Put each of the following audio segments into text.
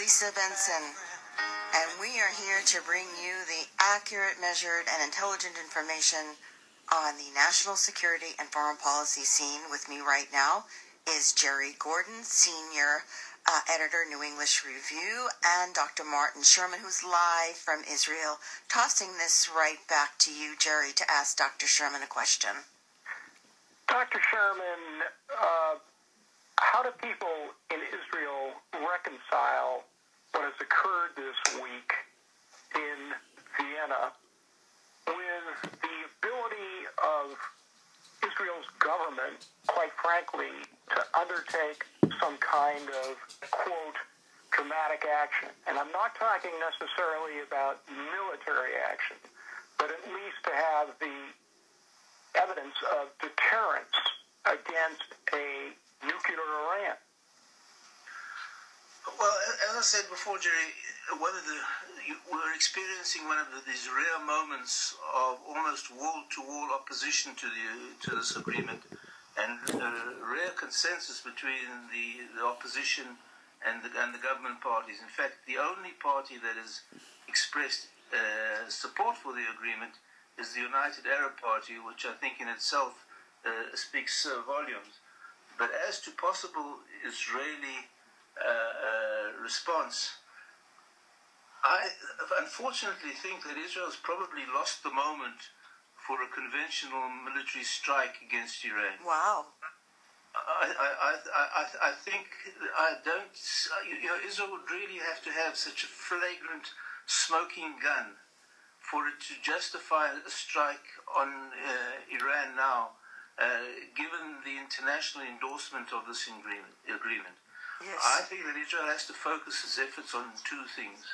LIsa Benson, and we are here to bring you the accurate, measured, and intelligent information on the national security and foreign policy scene. With me right now is Jerry Gordon, Senior Editor, New English Review, and Dr. Martin Sherman, who's live from Israel. Tossing this right back to you, Jerry, to ask Dr. Sherman a question. Dr. Sherman, how do people in Israel reconcile what has occurred this week in Vienna with the ability of Israel's government, quite frankly, to undertake some kind of, quote, dramatic action? And I'm not talking necessarily about military action, but at least to have the evidence of deterrence against a nuclear Iran. Well, as I said before, Jerry, we're experiencing one of these rare moments of almost wall-to-wall opposition to this agreement, and rare consensus between the opposition and the government parties. In fact, the only party that has expressed support for the agreement is the United Arab Party, which I think in itself speaks volumes. But as to possible Israeli response, I unfortunately think that Israel's probably lost the moment for a conventional military strike against Iran. Wow. I think Israel would really have to have such a flagrant smoking gun for it to justify a strike on Iran now, given the international endorsement of this agreement. Yes. I think that Israel has to focus its efforts on two things: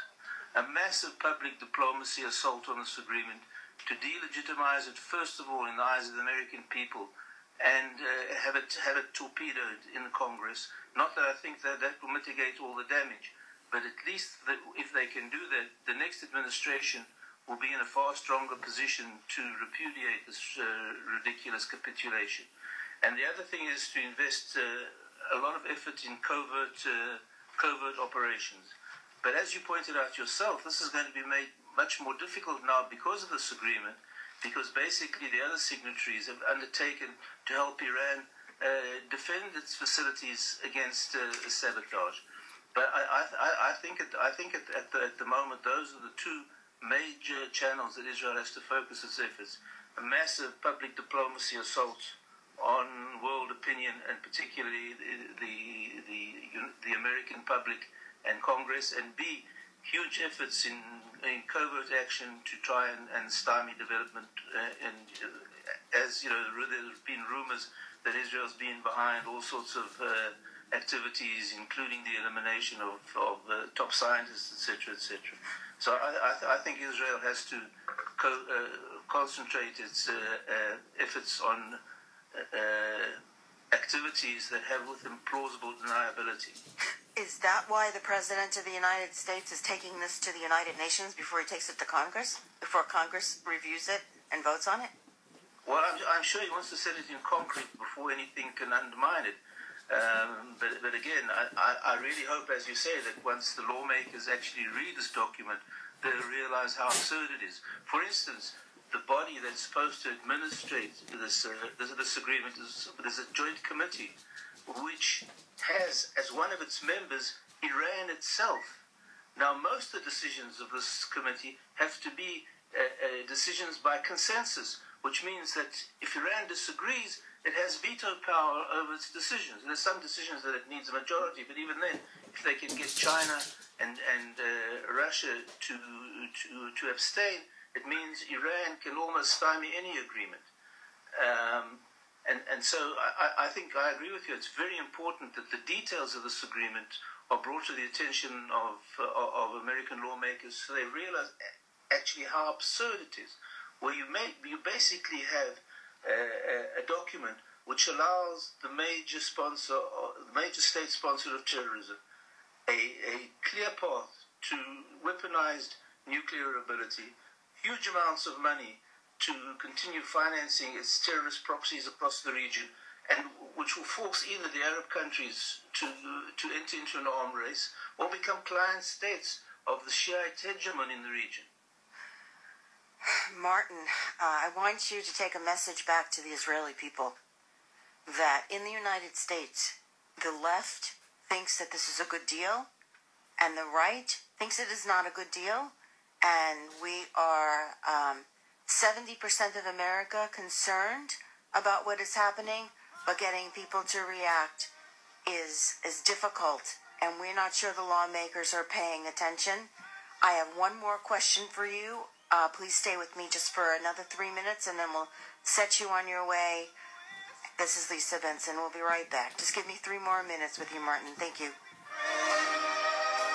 a massive public diplomacy assault on this agreement to delegitimize it, first of all, in the eyes of the American people, and have it torpedoed in the Congress. Not that I think that will mitigate all the damage, but at least if they can do that, the next administration will be in a far stronger position to repudiate this ridiculous capitulation. And the other thing is to invest a lot of effort in covert operations. But as you pointed out yourself, this is going to be made much more difficult now because of this agreement, because basically the other signatories have undertaken to help Iran defend its facilities against sabotage. But I think at the moment those are the two major channels that Israel has to focus its efforts: a massive public diplomacy assault on world opinion, and particularly the American public and Congress, and B, huge efforts in covert action to try and stymie development. And as you know, there's been rumors that Israel's been behind all sorts of activities, including the elimination of top scientists, etc., etc. So I think Israel has to concentrate its efforts on activities that have with them plausible deniability. Is that why the President of the United States is taking this to the United Nations before he takes it to Congress? Before Congress reviews it and votes on it? Well, I'm sure he wants to set it in concrete before anything can undermine it. But again, I really hope, as you say, that once the lawmakers actually read this document, they'll realize how absurd it is. For instance, the body that's supposed to administrate this agreement is a joint committee, which has as one of its members Iran itself. Now, most of the decisions of this committee have to be decisions by consensus, which means that if Iran disagrees, it has veto power over its decisions. And there's some decisions that it needs a majority, but even then, if they can get China and Russia to abstain, it means Iran can almost stymie any agreement. And so I think I agree with you. It's very important that the details of this agreement are brought to the attention of American lawmakers, so they realize actually how absurd it is, where you basically have a document which allows the major state sponsor of terrorism a clear path to weaponized nuclear ability, huge amounts of money to continue financing its terrorist proxies across the region, and which will force either the Arab countries to enter into an armed race or become client states of the Shiite hegemon in the region. Martin, I want you to take a message back to the Israeli people that in the United States, the left thinks that this is a good deal, and the right thinks it is not a good deal, and we are 70% of America concerned about what is happening, but getting people to react is difficult, and we're not sure the lawmakers are paying attention. I have one more question for you. Please stay with me just for another 3 minutes, and then we'll set you on your way. This is LIsa Benson. We'll be right back. Just give me 3 more minutes with you, Martin. Thank you.